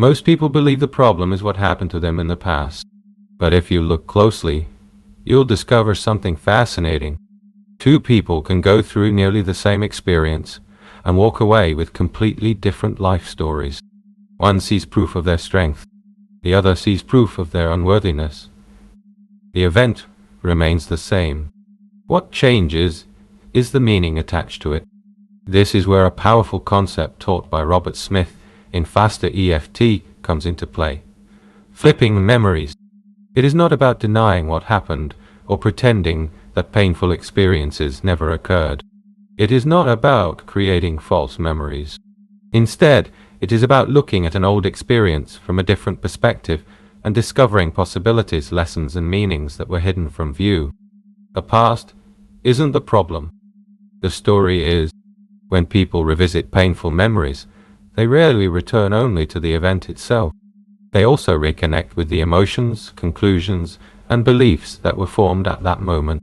Most people believe the problem is what happened to them in the past. But if you look closely, you'll discover something fascinating. Two people can go through nearly the same experience and walk away with completely different life stories. One sees proof of their strength. The other sees proof of their unworthiness. The event remains the same. What changes is the meaning attached to it. This is where a powerful concept taught by Robert Smith in Faster EFT comes into play. Flipping memories. It is not about denying what happened or pretending that painful experiences never occurred. It is not about creating false memories. Instead, it is about looking at an old experience from a different perspective and discovering possibilities, lessons, and meanings that were hidden from view. The past isn't the problem. The story is. When people revisit painful memories, they rarely return only to the event itself. They also reconnect with the emotions, conclusions, and beliefs that were formed at that moment.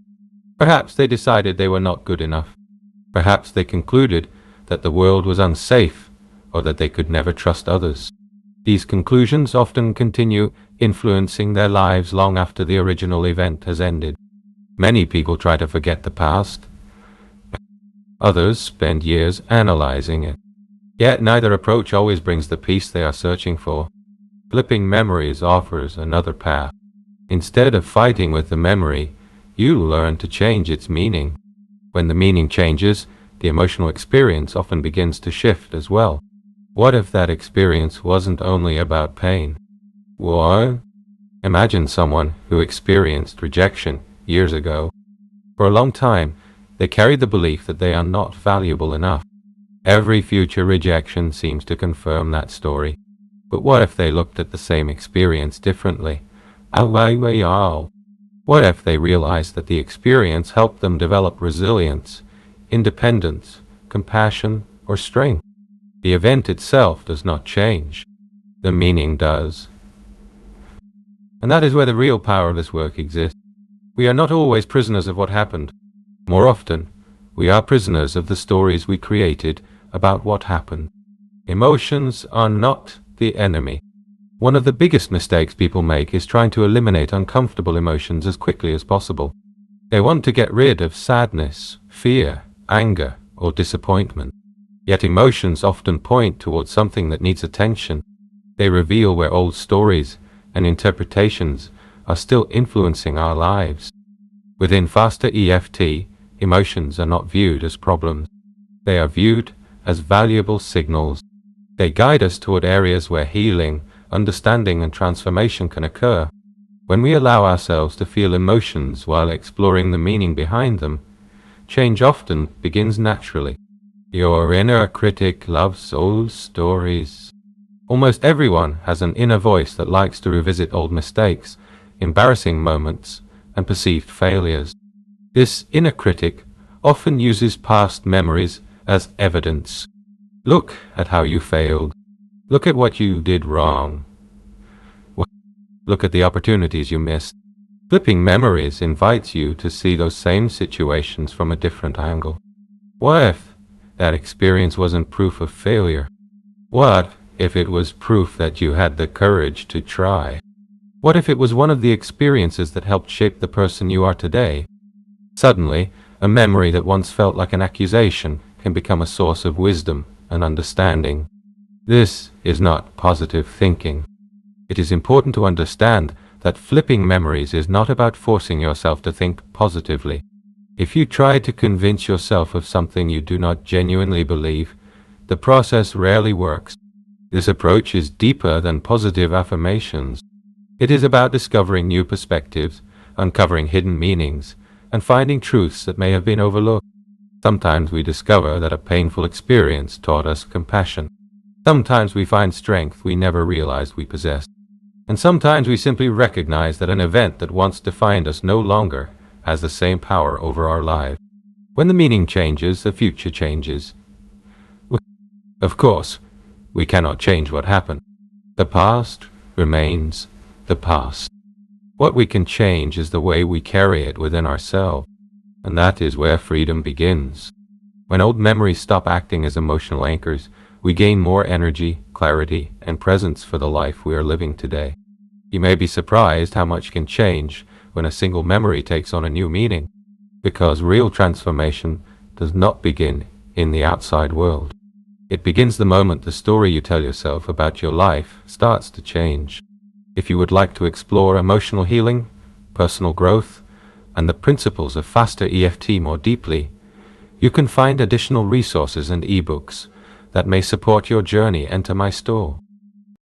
Perhaps they decided they were not good enough. Perhaps they concluded that the world was unsafe or that they could never trust others. These conclusions often continue influencing their lives long after the original event has ended. Many people try to forget the past. Others spend years analyzing it. Yet neither approach always brings the peace they are searching for. Flipping memories offers another path. Instead of fighting with the memory, you learn to change its meaning. When the meaning changes, the emotional experience often begins to shift as well. What if that experience wasn't only about pain? What? Imagine someone who experienced rejection years ago. For a long time, they carried the belief that they are not valuable enough. Every future rejection seems to confirm that story. But what if they looked at the same experience differently? What if they realized that the experience helped them develop resilience, independence, compassion, or strength? The event itself does not change. The meaning does. And that is where the real power of this work exists. We are not always prisoners of what happened. More often, we are prisoners of the stories we created about what happened. Emotions are not the enemy. One of the biggest mistakes people make is trying to eliminate uncomfortable emotions as quickly as possible. They want to get rid of sadness, fear, anger, or disappointment. Yet emotions often point towards something that needs attention. They reveal where old stories and interpretations are still influencing our lives. Within Faster EFT, emotions are not viewed as problems. They are viewed as valuable signals. They guide us toward areas where healing, understanding, and transformation can occur. When we allow ourselves to feel emotions while exploring the meaning behind them, change often begins naturally. Your inner critic loves old stories. Almost everyone has an inner voice that likes to revisit old mistakes, embarrassing moments, and perceived failures. This inner critic often uses past memories as evidence. Look at how you failed. Look at what you did wrong. Look at the opportunities you missed. Flipping memories invites you to see those same situations from a different angle. What if that experience wasn't proof of failure? What if it was proof that you had the courage to try? What if it was one of the experiences that helped shape the person you are today? Suddenly, a memory that once felt like an accusation can become a source of wisdom and understanding. This is not positive thinking. It is important to understand that flipping memories is not about forcing yourself to think positively. If you try to convince yourself of something you do not genuinely believe, the process rarely works. This approach is deeper than positive affirmations. It is about discovering new perspectives, uncovering hidden meanings, and finding truths that may have been overlooked. Sometimes we discover that a painful experience taught us compassion. Sometimes we find strength we never realized we possessed. And sometimes we simply recognize that an event that once defined us no longer has the same power over our lives. When the meaning changes, the future changes. Of course, we cannot change what happened. The past remains the past. What we can change is the way we carry it within ourselves, and that is where freedom begins. When old memories stop acting as emotional anchors, we gain more energy, clarity, and presence for the life we are living today. You may be surprised how much can change when a single memory takes on a new meaning, because real transformation does not begin in the outside world. It begins the moment the story you tell yourself about your life starts to change. If you would like to explore emotional healing, personal growth, and the principles of faster EFT more deeply, you can find additional resources and ebooks that may support your journey. Enter my store.